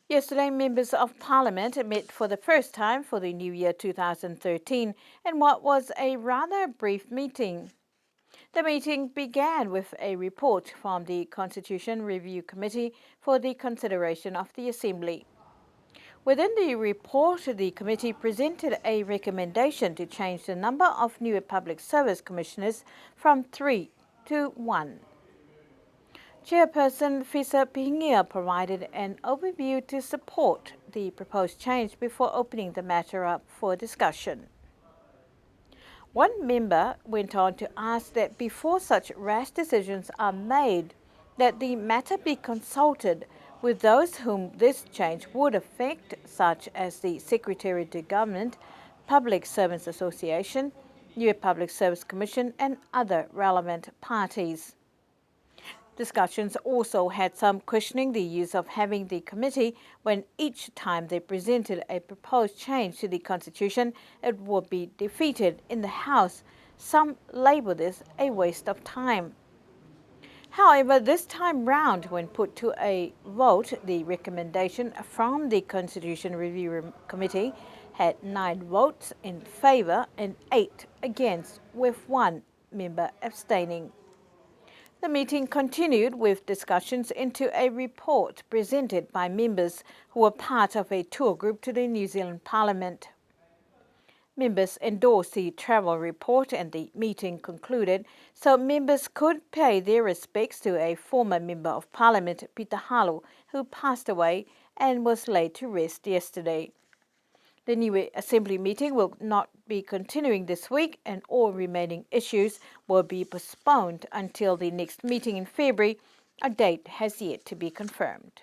Yesterday, members of Parliament met for the first time for the new year 2013 in what was a rather brief meeting. The meeting began with a report from the Constitution Review Committee for the consideration of the Assembly. Within the report, the committee presented a recommendation to change the number of new public service commissioners from 3 to 1. Chairperson Fisa Pingia provided an overview to support the proposed change before opening the matter up for discussion. One member went on to ask that before such rash decisions are made, that the matter be consulted with those whom this change would affect, such as the Secretary to Government, Public Servants Association, New Public Service Commission, and other relevant parties. Discussions also had some questioning the use of having the committee when each time they presented a proposed change to the Constitution, it would be defeated in the House. Some label this a waste of time. However, this time round, when put to a vote, the recommendation from the Constitution Review Committee had 9 votes in favour and 8 against, with 1 member abstaining. The meeting continued with discussions into a report presented by members who were part of a tour group to the New Zealand Parliament. Members endorsed the travel report and the meeting concluded so members could pay their respects to a former Member of Parliament, Peter Halu, who passed away and was laid to rest yesterday. The new Assembly meeting will not be continuing this week, and all remaining issues will be postponed until the next meeting in February. A date has yet to be confirmed.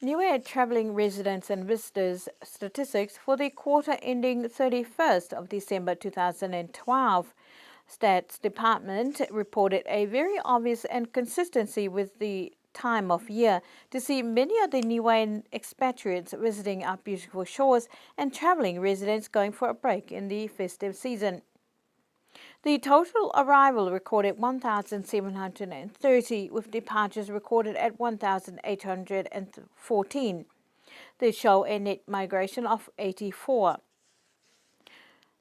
Niue travelling residents and visitors statistics for the quarter ending 31st of December 2012. Stats Department reported a very obvious inconsistency with the time of year to see many of the Niuean expatriates visiting our beautiful shores and travelling residents going for a break in the festive season. The total arrival recorded 1,730, with departures recorded at 1,814. They show a net migration of 84.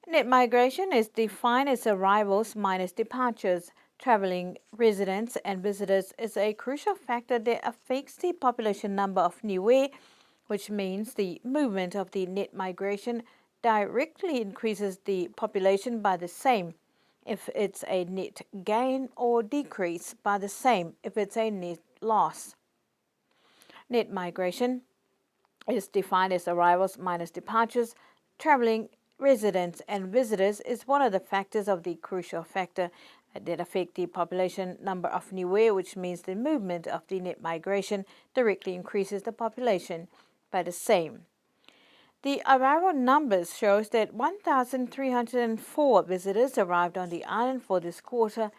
Net migration is defined as arrivals minus departures. Travelling residents and visitors is a crucial factor that affects the population number of Niue, which means the movement of the net migration directly increases the population by the same if it's a net gain, or decrease by the same if it's a net loss. Net migration is defined as arrivals minus departures. Travelling residents and visitors is one of the factors of the crucial factor that affect the population number of Niue, which means the movement of the net migration directly increases the population by the same. The arrival numbers shows that 1,304 visitors arrived on the island for this quarter,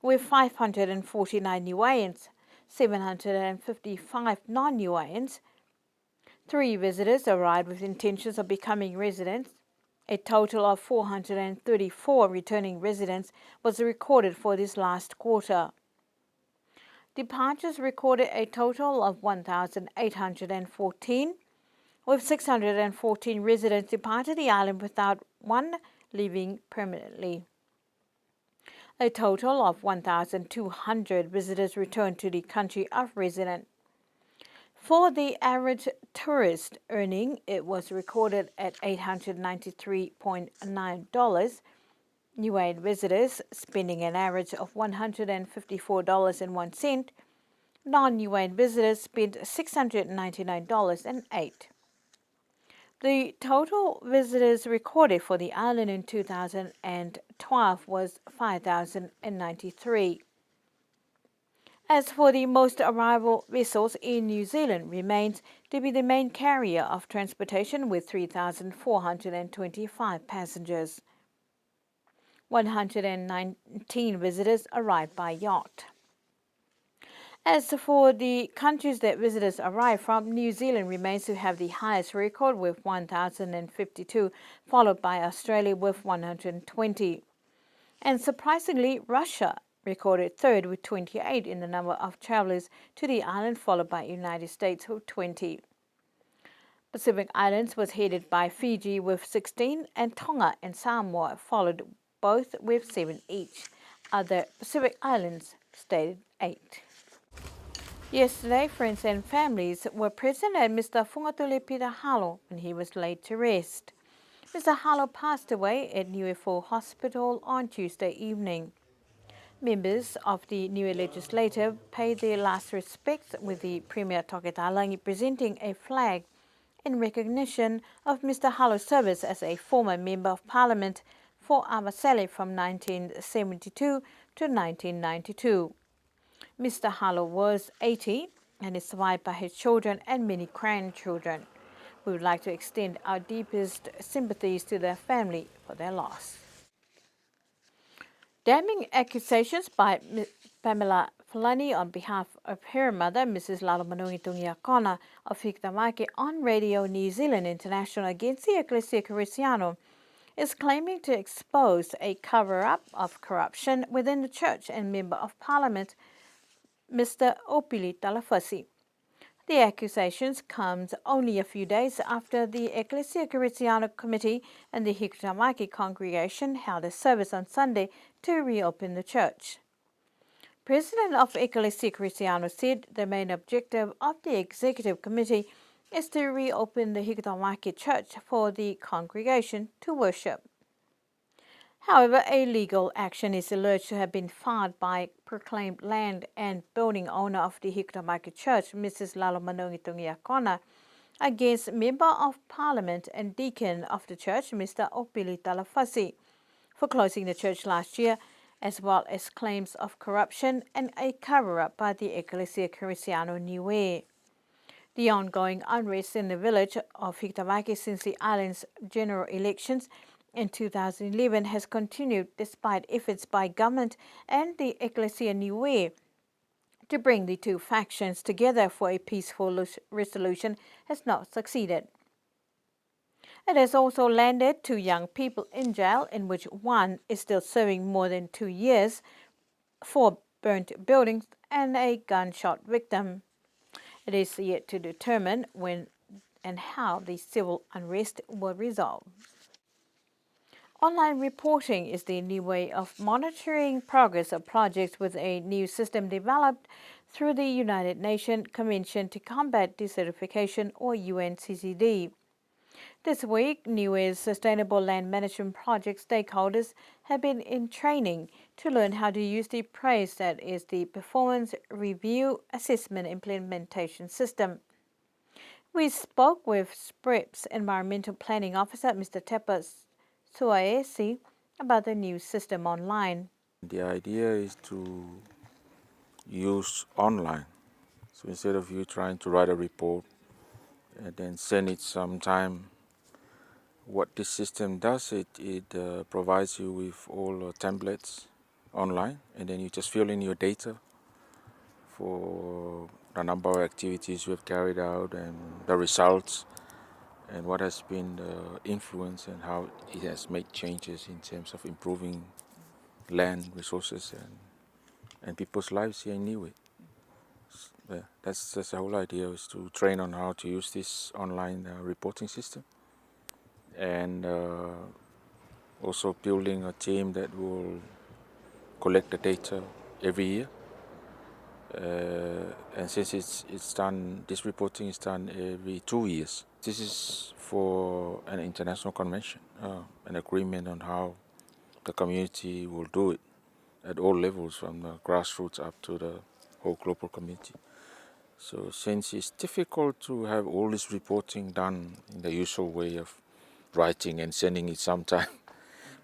with 549 Niueans, 755 non-Niueans. 3 visitors arrived with intentions of becoming residents. A total of 434 returning residents was recorded for this last quarter. Departures recorded a total of 1,814, with 614 residents departed the island without one leaving permanently. A total of 1,200 visitors returned to the country of residence. For the average tourist earning, it was recorded at $893.9. Niuean visitors spending an average of $154.01. Non-Niuean visitors spent $699.08. The total visitors recorded for the island in 2012 was 5,093. As for the most arrival vessels in New Zealand remains to be the main carrier of transportation with 3,425 passengers. 119 visitors arrived by yacht. As for the countries that visitors arrive from, New Zealand remains to have the highest record with 1,052, followed by Australia with 120. And surprisingly, Russia recorded third with 28 in the number of travelers to the island, followed by United States with 20. Pacific Islands was headed by Fiji with 16, and Tonga and Samoa followed, both with 7 each. Other Pacific Islands stated 8. Yesterday, friends and families were present at Mr. Fungatule Peter Halo when he was laid to rest. Mr. Halo passed away at Niue Hospital on Tuesday evening. Members of the Niue Legislature paid their last respects, with the Premier Toketalangi presenting a flag in recognition of Mr. Halo's service as a former Member of Parliament for Avaseli from 1972 to 1992. Mr. Halo was 80 and is survived by his children and many grandchildren. We would like to extend our deepest sympathies to their family for their loss. Damning accusations by Pamela Falani on behalf of her mother, Mrs. Lalomanungi Tungiakona of Hikitamaki on Radio New Zealand International against the Ecclesia Christiana is claiming to expose a cover-up of corruption within the church and Member of Parliament, Mr. Opili Talafasi. The accusations comes only a few days after the Ecclesia Christiana Committee and the Hikitamaki congregation held a service on Sunday to reopen the church. President of Ecclesia Christiana said the main objective of the Executive Committee is to reopen the Hikitamaki church for the congregation to worship. However, a legal action is alleged to have been filed by proclaimed land and building owner of the Hikitamaki Church, Mrs. Lalomanungi Tungiakona, against Member of Parliament and Deacon of the church, Mr. Opili Talafasi, for closing the church last year, as well as claims of corruption and a cover-up by the Ecclesia Christiana Niue. The ongoing unrest in the village of Hikitamaki since the island's general elections in 2011 has continued despite efforts by government and the Ecclesia Niue to bring the two factions together for a peaceful resolution has not succeeded. It has also landed 2 young people in jail, in which one is still serving more than 2 years for burnt buildings and a gunshot victim. It is yet to determine when and how the civil unrest will resolve. Online reporting is the new way of monitoring progress of projects, with a new system developed through the United Nations Convention to Combat Desertification, or UNCCD. This week, Niue's Sustainable Land Management Project stakeholders have been in training to learn how to use the PRAISE, that is the Performance Review Assessment Implementation System. We spoke with SPREP's Environmental Planning Officer, Mr. Tepas Suaesi, about the new system online. The idea is to use online. So instead of you trying to write a report and then send it sometime, what this system does, it provides you with all templates online, and then you just fill in your data for the number of activities you have carried out and the results, and what has been the influence and how it has made changes in terms of improving land resources and people's lives here in Niue. That's the whole idea, is to train on how to use this online reporting system, and also building a team that will collect the data every year. And since it's done, this reporting is done every 2 years. This is for an international convention, an agreement on how the community will do it at all levels, from the grassroots up to the whole global community. So since it's difficult to have all this reporting done in the usual way of writing and sending it sometime,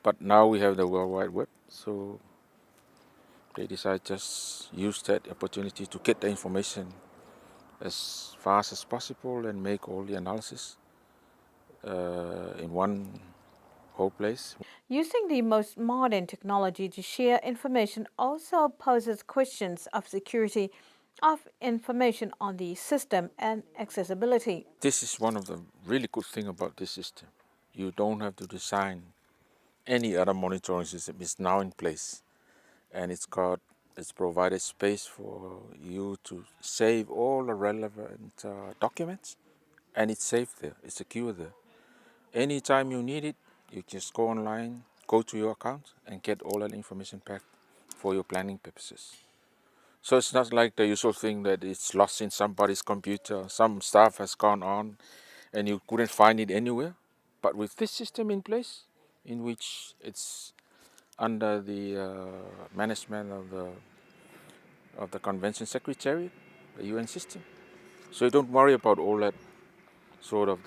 but now we have the World Wide Web, so they decide just use that opportunity to get the information as fast as possible and make all the analysis in one whole place. Using the most modern technology to share information also poses questions of security of information on the system and accessibility. This is one of the really good things about this system. You don't have to design any other monitoring system. It's now in place, and it's got It's provided space for you to save all the relevant documents, and it's safe there, it's secure there. Anytime you need it, you just go online, go to your account, and get all that information back for your planning purposes. So it's not like the usual thing that it's lost in somebody's computer, some stuff has gone on, and you couldn't find it anywhere. But with this system in place, in which it's under the management of the Convention Secretariat, the UN system, so you don't worry about all that sort of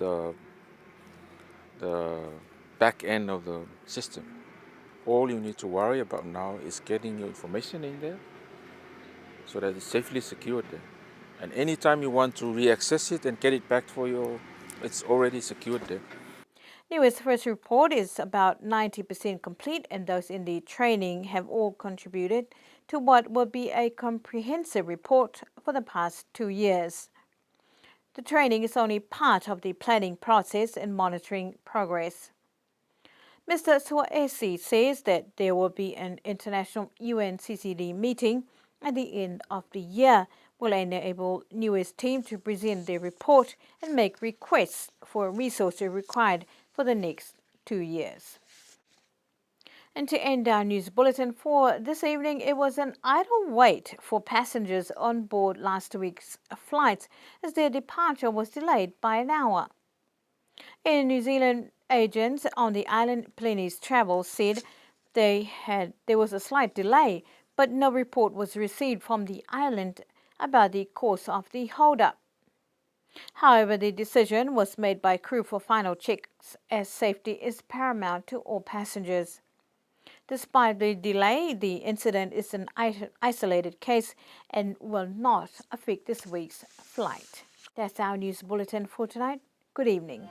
the back end of the system. All you need to worry about now is getting your information in there so that it's safely secured there. And anytime you want to re-access it and get it back for your, it's already secured there. NIWA's first report is about 90% complete, and those in the training have all contributed to what will be a comprehensive report for the past 2 years. The training is only part of the planning process and monitoring progress. Mr. Suaesi says that there will be an international UNCCD meeting at the end of the year, will enable NIWA's team to present their report and make requests for resources required for the next 2 years. And to end our news bulletin for this evening, it was an idle wait for passengers on board last week's flights as their departure was delayed by an hour. In New Zealand, agents on the island Plenty's Travel said there was a slight delay, but no report was received from the island about the cause of the hold-up. However, the decision was made by crew for final checks, as safety is paramount to all passengers. Despite the delay, the incident is an isolated case and will not affect this week's flight. That's our news bulletin for tonight. Good evening.